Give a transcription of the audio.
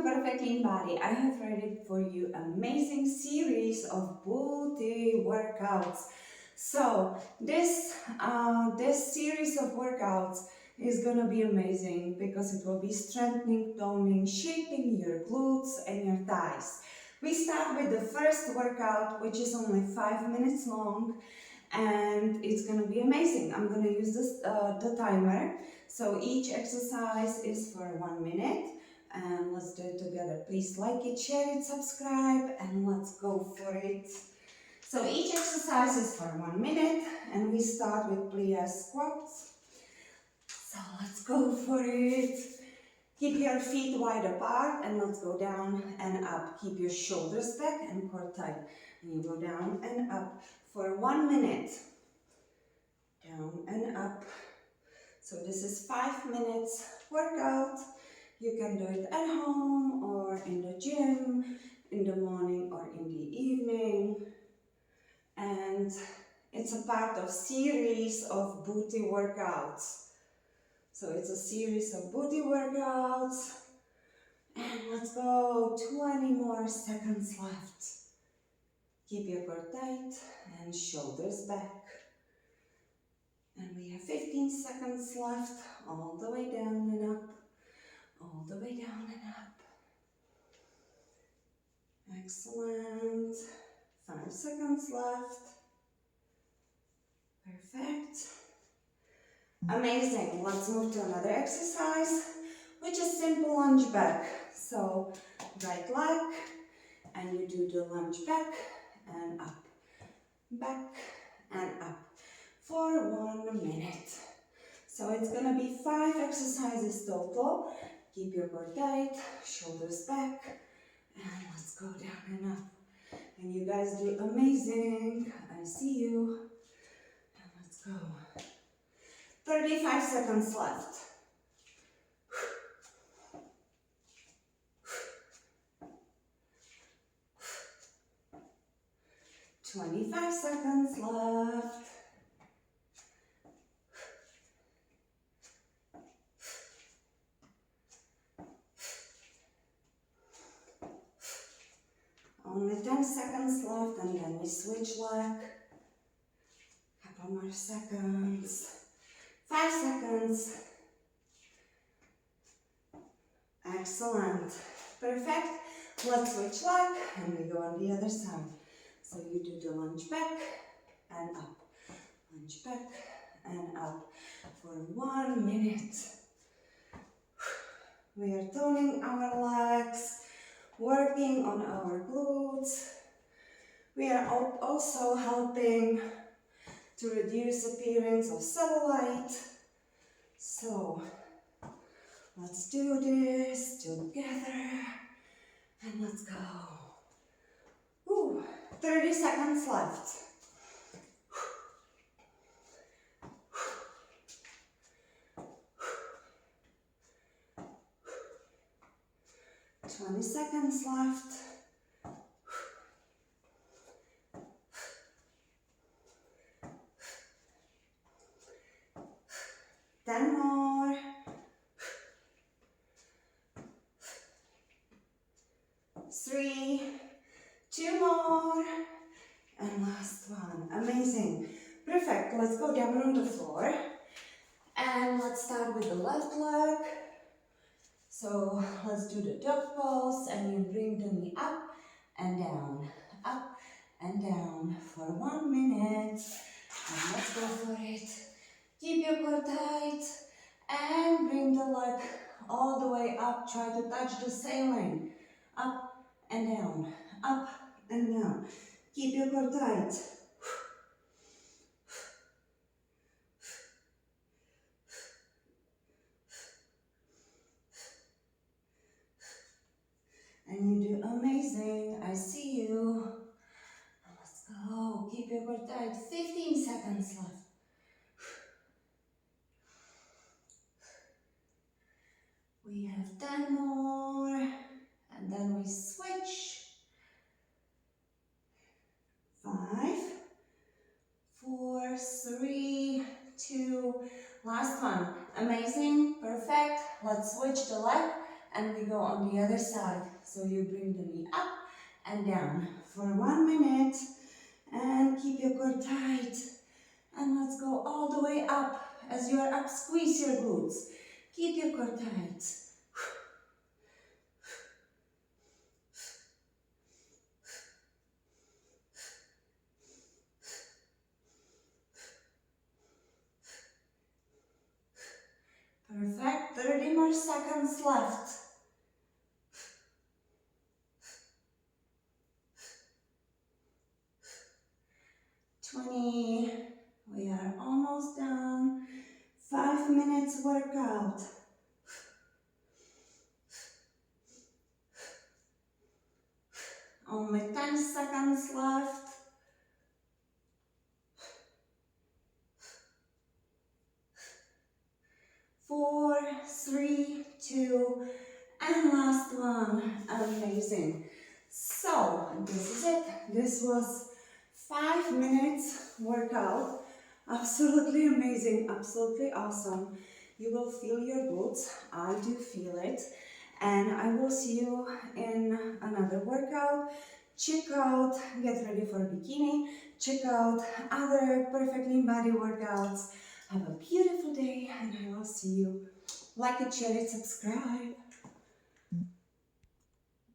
Perfect Lean Body. I have ready for you amazing series of booty workouts. So this series of workouts is gonna be amazing because it will be strengthening, toning, shaping your glutes and your thighs. We start with the first workout, which is only 5 minutes long, and it's gonna be amazing. I'm gonna use the timer. So each exercise is for 1 minute. And let's do it together. Please like it, share it, subscribe, and let's go for it. So each exercise is for 1 minute, and we start with plie squats. So let's go for it. Keep your feet wide apart, and let's go down and up. Keep your shoulders back and core tight. And you go down and up for 1 minute. Down and up. So this is 5 minutes workout. You can do it at home or in the gym, in the morning or in the evening. And it's a part of series of booty workouts. So it's a series of booty workouts. And let's go, 20 more seconds left. Keep your core tight and shoulders back. And we have 15 seconds left, all the way down and up. All the way down and up. Excellent. 5 seconds left. Perfect. Amazing. Let's move to another exercise, which is simple lunge back. So right leg, and you do the lunge back and up. Back and up for 1 minute. So it's gonna be 5 exercises total. Keep your core tight, shoulders back, and let's go down and up. And you guys do amazing. I see you. And let's go. 35 seconds left. 25 seconds left. 10 seconds left, and then we switch leg. Couple more seconds. 5 seconds. Excellent. Perfect. Let's switch leg, and we go on the other side. So you do the lunge back and up. Lunge back and up for 1 minute. We are toning our legs, working on our glutes. We are also helping to reduce appearance of cellulite. So let's do this together and let's go. 30 seconds left. 20 seconds left. 10 more. 3, 2 more, and last one. Amazing. Perfect. Let's go down on the floor, and let's start with the left leg. So let's do the dog pose, and you bring the knee up and down for 1 minute. And let's go for it. Keep your core tight and bring the leg all the way up. Try to touch the ceiling. Up and down, up and down. Keep your core tight. And you do amazing. I see you. Let's go. Keep your core tight. 15 seconds left. We have 10 more. And then we switch. 5, 4, 3, 2. Last one. Amazing. Perfect. Let's switch the leg And we go on the other side. So you bring the knee up and down for 1 minute. And keep your core tight. And let's go all the way up. As you are up, squeeze your glutes. Keep your core tight. Perfect. 30 more seconds left. 20. We are almost done. 5 minutes workout. Only 10 seconds left. 4, 3, 2, and last one. Amazing. So, this is it. This was 5 minutes workout. Absolutely amazing, absolutely awesome. You will feel your glutes. I do feel it. And I will see you in another workout. Check out, get ready for bikini. Check out other Perfect Lean Body workouts. Have a beautiful day, and I will see you. Like it, share it, subscribe.